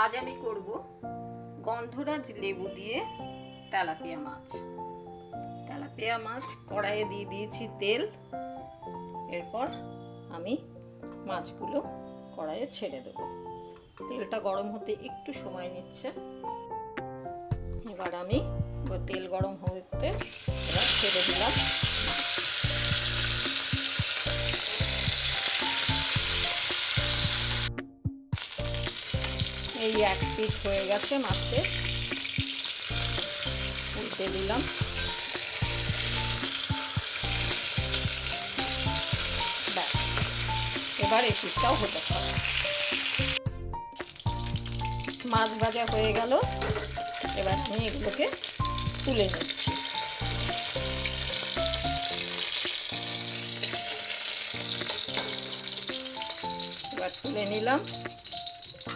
আজ আমি করব গন্ধরাজ লেবু দিয়ে তেলাপিয়া মাছ। তেলাপিয়া মাছ কড়াইয়ে দিয়ে দিয়েছি তেল। এরপর আমি মাছগুলো কড়াইয়ে ছেড়ে দেব। তেলটা গরম হতে একটু সময় নিচ্ছে। এবার আমি তেল গরম হতে এবার ছেড়ে দিলাম। এই এক পিঠ হয়ে গেছে মাছে, উল্টে দিলাম। এবার এই পিঠটাও হতে হবে। মাছ ভাজা হয়ে গেল। এবার আমি এগুলোকে তুলে নিচ্ছি। এবার তুলে নিলাম।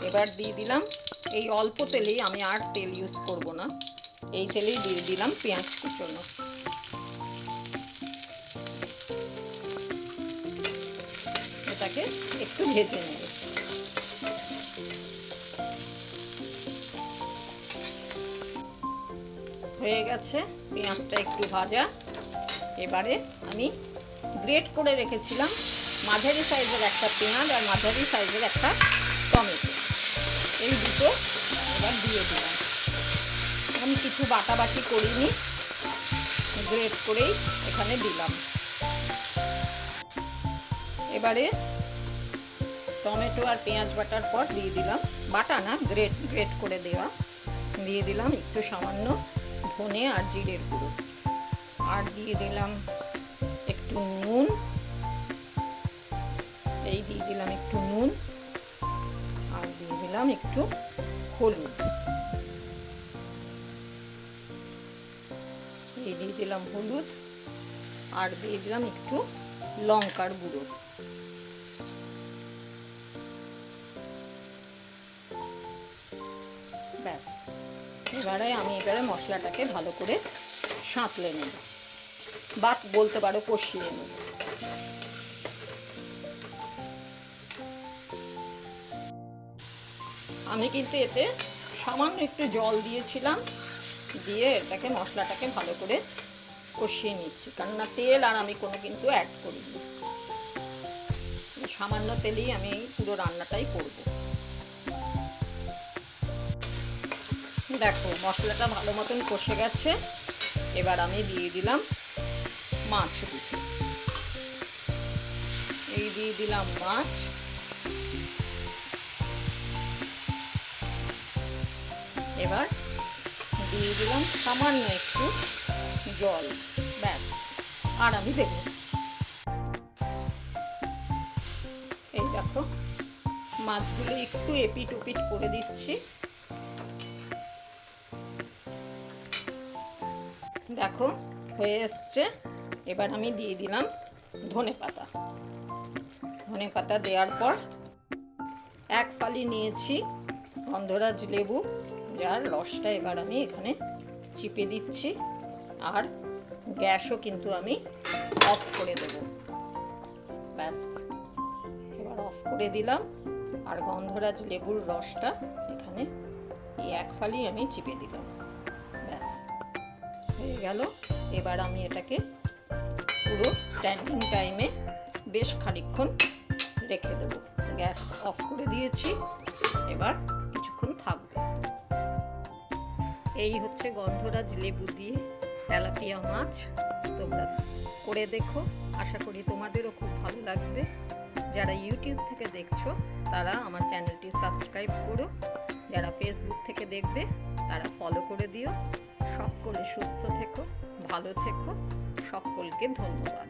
এবার দিয়ে দিলাম এই অল্প তেলেই, আমি আর তেল ইউজ করব না, এই তেলেই দিয়ে দিলাম পেঁয়াজ কুচনো। এটাকে একটু ভেজে নেব। হয়ে গেছে পেঁয়াজটা একটু ভাজা। এবারে আমি গ্রেট করে রেখেছিলাম মাঝারি সাইজের একটা পেঁয়াজ আর মাঝারি সাইজের একটা টমেটো, এই দুটো এবার দিয়ে দিলাম। আমি কিছু বাটাবাটি করিনি, গ্রেট করেই এখানে দিলাম। এবারে টমেটো আর পেঁয়াজ বাটার পর দিয়ে দিলাম, বাটা না গ্রেট করে দেওয়া, দিয়ে দিলাম একটু সামান্য ধনে আর জিরের গুঁড়ো, আর দিয়ে দিলাম একটু নুন। এই দিয়ে দিলাম একটু নুন, আর দিয়ে দিলাম একটু হলুদ। এই দিয়ে দিলাম হলুদ, আর দিয়ে দিলাম একটু লঙ্কার গুঁড়ো। ব্যাস, এবারে মশলাটাকে ভালো করে সাঁতলে নেব, বা বলতে পারো কষিয়ে নেব। আমি কিন্তু এতে সামান্য একটু জল দিয়েছিলাম, দিয়ে এটাকে মশলাটাকে ভালো করে কষিয়ে নিচ্ছি, কেননা তেল আর আমি কোনো কিন্তু অ্যাড করিনি। সামান্য তেলেই আমি পুরো রান্নাটাই করব। দেখো মশলাটা ভালো মতন কষে গেছে। এবার আমি দিয়ে দিলাম মাছ দুটো। এই দিয়ে দিলাম মাছ। এবার দিয়ে দিলাম সামান্য একটু জল। ব্যাস, আর আমি দেব। এই দেখো মাছগুলো একটু এপিট ওপিট করে দিচ্ছি। দেখো হয়ে এসছে। এবার আমি দিয়ে দিলাম ধনেপাতা। ধনেপাতা দেওয়ার পর এক ফালি নিয়েছি গন্ধরাজ লেবু, যার রসটা এবার আমি এখানে চিপে দিচ্ছি। আর গ্যাসও কিন্তু আমি অফ করে দেব। ব্যাস, এবার অফ করে দিলাম। আর গন্ধরাজ লেবুর রসটা এখানে এই এক ফালি আমি চিপে দিলাম। ব্যাস হয়ে গেল। এবার আমি এটাকে পুরো স্ট্যান্ডিং টাইমে বেশ খানিকক্ষণ রেখে দেব। গ্যাস অফ করে দিয়েছি, এবার কিছুক্ষণ থাকবে। এই হচ্ছে গন্ধরাজ লেবু দিয়ে তেলাপিয়া মাছ। তোমরা করে দেখো, আশা করি তোমাদেরও খুব ভালো লাগবে। যারা ইউটিউব থেকে দেখছো তারা আমার চ্যানেলটি সাবস্ক্রাইব করো, যারা ফেসবুক থেকে দেখবে তারা ফলো করে দিও। সকলে সুস্থ থেকো, ভালো থেকো, সকলকে ধন্যবাদ।